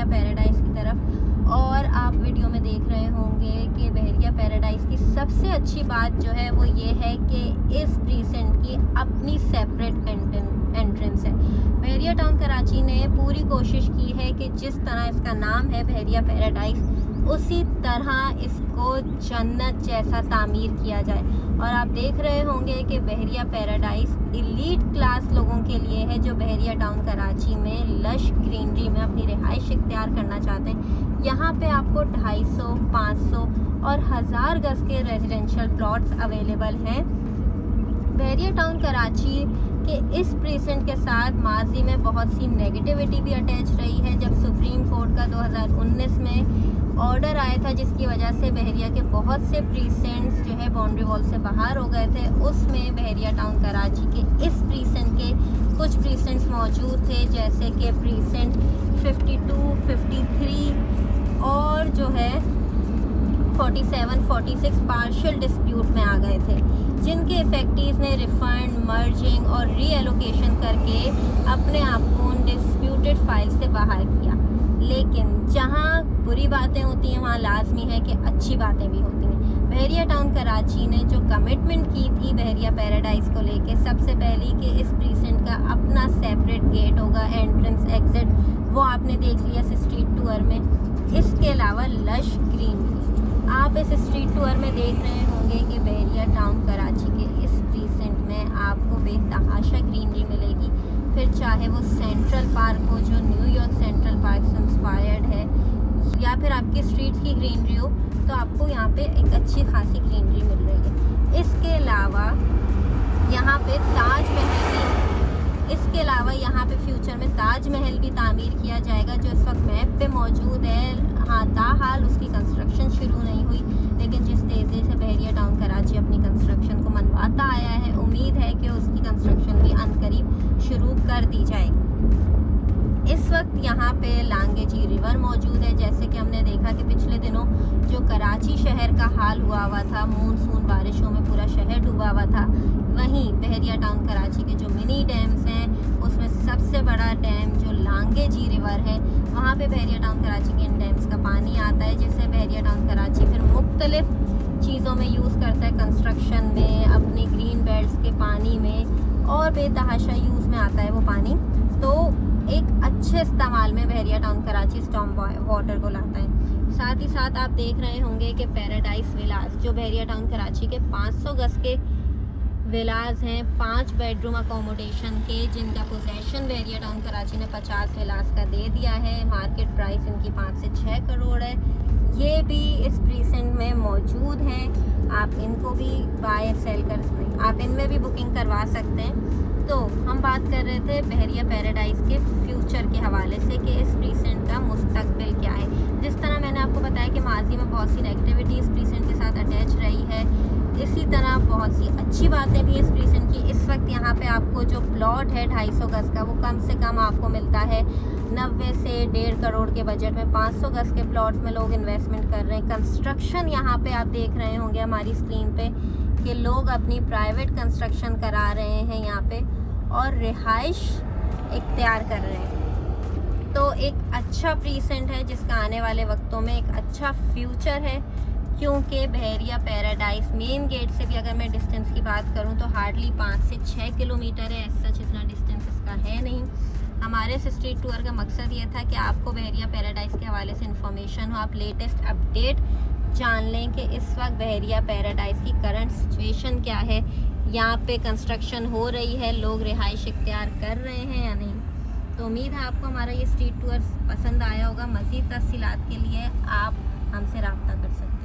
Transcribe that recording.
बहरिया paradise की तरफ। और आप वीडियो में देख रहे होंगे कि बहरिया पैराडाइज की सबसे अच्छी बात जो है वो ये है कि इस प्रीसेंट की अपनी सेपरेट एंट्रेंस है। बहरिया टाउन कराची ने पूरी कोशिश की है कि जिस तरह इसका नाम है बहरिया पैराडाइज, उसी तरह इसको जन्नत जैसा तामीर किया जाए। और आप देख रहे होंगे कि बहरिया पैराडाइज एलीट क्लास लोगों के लिए है जो बहरिया टाउन कराची में लश ग्रीनरी में अपनी रिहाइश इख्तियार करना चाहते हैं। यहाँ पे आपको 250, 500 और 1000 गज के रेजिडेंशियल प्लॉट्स अवेलेबल हैं। बहरिया टाउन कराची के इस प्रीसेंट के साथ माजी में बहुत सी नेगेटिविटी भी अटैच रही है। जब सुप्रीम कोर्ट का 2019 में ऑर्डर आया था जिसकी वजह से बहरिया के बहुत से प्रीसेंट्स जो है बाउंड्री वॉल से बाहर हो गए थे, उसमें बहरिया टाउन कराची के इस प्रीसेंट के कुछ प्रीसेंट्स मौजूद थे, जैसे कि प्रीसेंट 52, 53 और जो है 47, 46 पार्शियल डिस्प्यूट में आ गए थे, जिनके इफेक्टिव्स ने रिफंड, मर्जिंग और रीएलोकेशन करके अपने आप को उन डिस्प्यूटेड फाइल से बाहर किया। लेकिन जहां बुरी बातें होती हैं वहां लाजमी है कि अच्छी बातें भी होती हैं। बहरिया टाउन कराची ने जो कमिटमेंट की थी बहरिया पैराडाइज को लेके, सबसे पहली कि इस प्रीसेंट का अपना सेपरेट गेट होगा, एंट्रेंस एग्जिट, वो आपने देख लिया इस स्ट्रीट टूर में। इसके अलावा लश ग्रीन आप इस स्ट्रीट टूर में देख रहे होंगे कि बहरिया टाउन कराची के इस प्रीसेंट में आपको बेतहाशा ग्रीनरी मिलेगी। फिर चाहे वो सेंट्रल पार्क हो जो न्यूयॉर्क सेंट्रल पार्क से इंस्पायर्ड है, या फिर आपकी स्ट्रीट की ग्रीनरी हो, तो आपको यहाँ पे एक अच्छी खासी ग्रीनरी मिल रही है। इसके अलावा यहाँ पे यहाँ पे फ्यूचर में ताजमहल भी तामीर किया जाएगा जो इस वक्त मैप पे मौजूद है। हाँ, ताहाल उसकी कंस्ट्रक्शन शुरू नहीं हुई, लेकिन जिस तेज़ी से बहरिया टाउन कराची अपनी कंस्ट्रक्शन को मनवाता आया है, उम्मीद है कि उसकी कंस्ट्रक्शन भी अनकरीब शुरू कर दी जाएगी। इस वक्त यहाँ पे लांगेजी रिवर मौजूद है। जैसे कि हमने देखा कि पिछले दिनों जो कराची शहर का हाल हुआ था, मानसून बारिशों में पूरा शहर डूबा हुआ था, वहीं बहरिया टाउन कराची के जो मिनी डैम्स हैं उसमें सबसे बड़ा डैम जो लांगेजी रिवर है, वहाँ पे बहरिया टाउन कराची के इन डैम्स का पानी आता है, जिससे बहरिया टाउन कराची फिर मुख्तलिफ चीज़ों में यूज़ करता है, कंस्ट्रक्शन में, अपनी ग्रीन बेल्ट्स के पानी में, और बेतहाशा यूज़ में आता है वो पानी। तो एक अच्छे इस्तेमाल में बहरिया टाउन कराची स्टॉर्म वाटर को लाता है। साथ ही साथ आप देख रहे होंगे कि पैराडाइज विलास जो बहरिया टाउन कराची के 500 गज के विलास हैं, 5 बेडरूम अकोमोडेशन के, जिनका पोजेशन बहरिया टाउन कराची ने 50 विलास का दे दिया है। मार्केट प्राइस इनकी 5 से 6 करोड़ है। ये भी इस प्रीसेंट में मौजूद हैं। आप इनको भी बाय सेल कर, आप इनमें भी बुकिंग करवा सकते हैं। तो हम बात कर रहे थे बहरिया पैराडाइज के फ्यूचर के हवाले से कि इस प्रीसेंट का मुस्तकबिल क्या है। जिस तरह मैंने आपको बताया कि माजी में बहुत सी नेगेटिविटी इस प्रीसेंट के साथ अटैच रही है, इसी तरह बहुत सी अच्छी बातें भी इस प्रीसेंट की। इस वक्त यहाँ पे आपको जो प्लॉट है 250 गज का, वो कम से कम आपको मिलता है 90 से 1.5 करोड़ के बजट में। 500 गज के प्लॉट्स में लोग इन्वेस्टमेंट कर रहे हैं। कंस्ट्रक्शन यहाँ पे आप देख रहे होंगे हमारी स्क्रीन पे कि लोग अपनी प्राइवेट कंस्ट्रक्शन करा रहे हैं यहाँ पे और रिहाइश इख्तियार कर रहे हैं। तो एक अच्छा प्रीसेंट है जिसका आने वाले वक्तों में एक अच्छा फ्यूचर है, क्योंकि बहरिया पैराडाइज मेन गेट से भी अगर मैं डिस्टेंस की बात करूं तो हार्डली 5 से 6 किलोमीटर है। ऐसा इतना डिस्टेंस इसका है नहीं। हमारे इस स्ट्रीट टूर का मकसद ये था कि आपको बहरिया पैराडाइज के हवाले से इन्फॉर्मेशन हो, आप लेटेस्ट अपडेट जान लें कि इस वक्त बहरिया पैराडाइज की करंट सिचुएशन क्या है, यहाँ पे कंस्ट्रक्शन हो रही है, लोग रिहाइश इख्तियार कर रहे हैं या नहीं। तो उम्मीद है आपको हमारा ये स्ट्रीट टूर पसंद आया होगा। मज़ीद तफसीलात के लिए आप हमसे रब्ता कर सकते हैं।